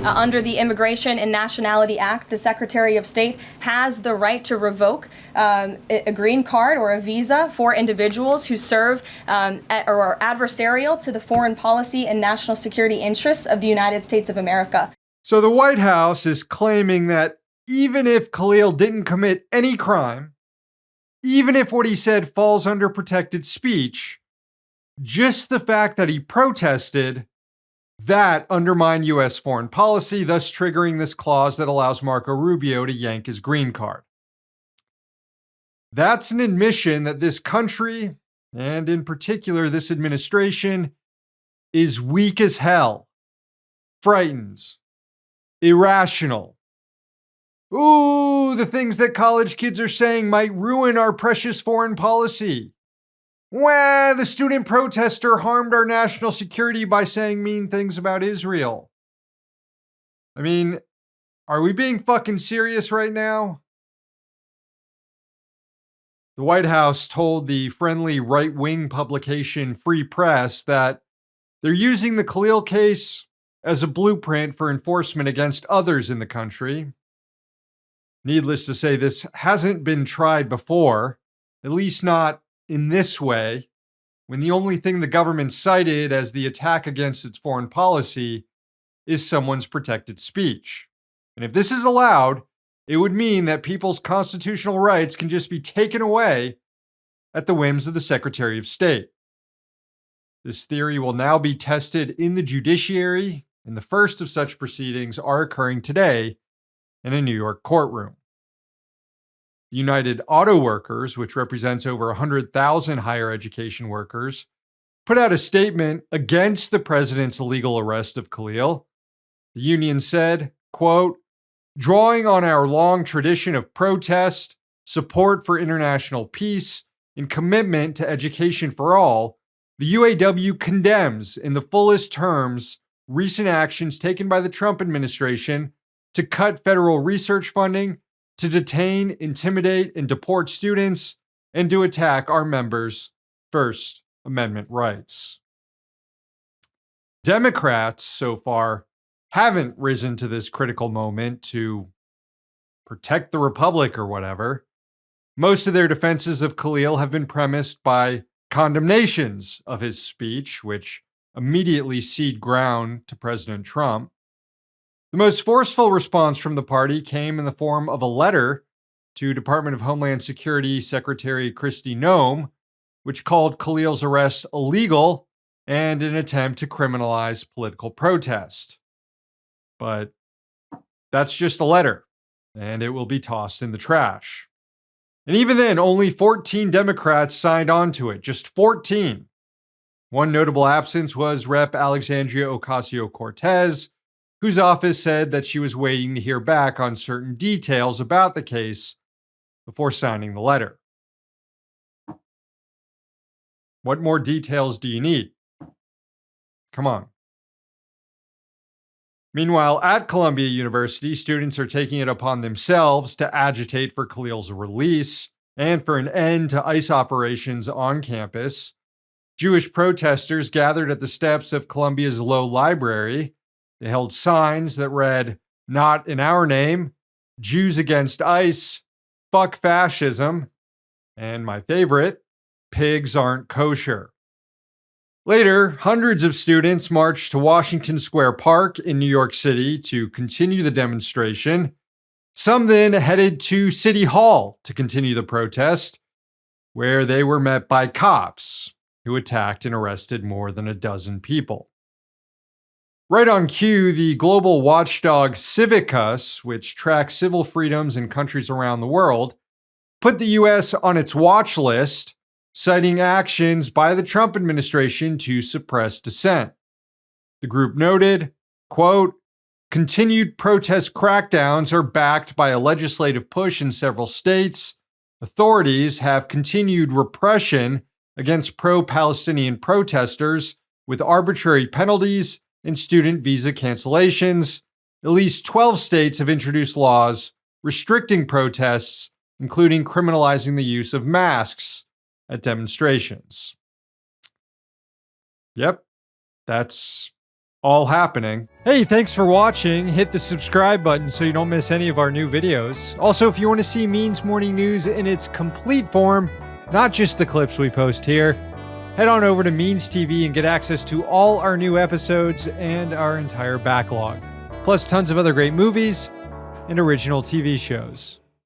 Under the Immigration and Nationality Act, the Secretary of State has the right to revoke a green card or a visa for individuals who serve or are adversarial to the foreign policy and national security interests of the United States of America. So the White House is claiming that even if Khalil didn't commit any crime, even if what he said falls under protected speech, just the fact that he protested, that undermined U.S. foreign policy, thus triggering this clause that allows Marco Rubio to yank his green card. That's an admission that this country, and in particular this administration, is weak as hell, frightens, irrational. Ooh, the things that college kids are saying might ruin our precious foreign policy. Wah, the student protester harmed our national security by saying mean things about Israel. I mean, are we being fucking serious right now? The White House told the friendly right-wing publication Free Press that they're using the Khalil case as a blueprint for enforcement against others in the country. Needless to say, this hasn't been tried before, at least not in this way, when the only thing the government cited as the attack against its foreign policy is someone's protected speech. And if this is allowed, it would mean that people's constitutional rights can just be taken away at the whims of the Secretary of State. This theory will now be tested in the judiciary, and the first of such proceedings are occurring today in a New York courtroom. The United Auto Workers, which represents over 100,000 higher education workers, put out a statement against the president's illegal arrest of Khalil. The union said, quote, "Drawing on our long tradition of protest, support for international peace, and commitment to education for all, the UAW condemns in the fullest terms recent actions taken by the Trump administration to cut federal research funding, to detain, intimidate, and deport students, and to attack our members' First Amendment rights." Democrats, so far, haven't risen to this critical moment to protect the republic or whatever. Most of their defenses of Khalil have been premised by condemnations of his speech, which immediately cede ground to President Trump. The most forceful response from the party came in the form of a letter to Department of Homeland Security Secretary Kristi Noem, which called Khalil's arrest illegal and an attempt to criminalize political protest. But that's just a letter, and it will be tossed in the trash. And even then, only 14 Democrats signed on to it, just 14. One notable absence was Rep. Alexandria Ocasio-Cortez, whose office said that she was waiting to hear back on certain details about the case before signing the letter. What more details do you need? Come on. Meanwhile, at Columbia University, students are taking it upon themselves to agitate for Khalil's release and for an end to ICE operations on campus. Jewish protesters gathered at the steps of Columbia's Low Library. They held signs that read, "Not in our name," "Jews against ICE," "Fuck fascism," and my favorite, "Pigs aren't kosher." Later, hundreds of students marched to Washington Square Park in New York City to continue the demonstration. Some then headed to City Hall to continue the protest, where they were met by cops who attacked and arrested more than a dozen people. Right on cue, the global watchdog Civicus, which tracks civil freedoms in countries around the world, put the U.S. on its watch list, citing actions by the Trump administration to suppress dissent. The group noted, quote, "Continued protest crackdowns are backed by a legislative push in several states. Authorities have continued repression against pro-Palestinian protesters with arbitrary penalties and student visa cancellations. At least 12 states have introduced laws restricting protests, including criminalizing the use of masks at demonstrations." Yep, that's all happening. Hey, thanks for watching. Hit the subscribe button so you don't miss any of our new videos. Also, if you want to see Means Morning News in its complete form, not just the clips we post here, head on over to Means TV and get access to all our new episodes and our entire backlog, plus tons of other great movies and original TV shows.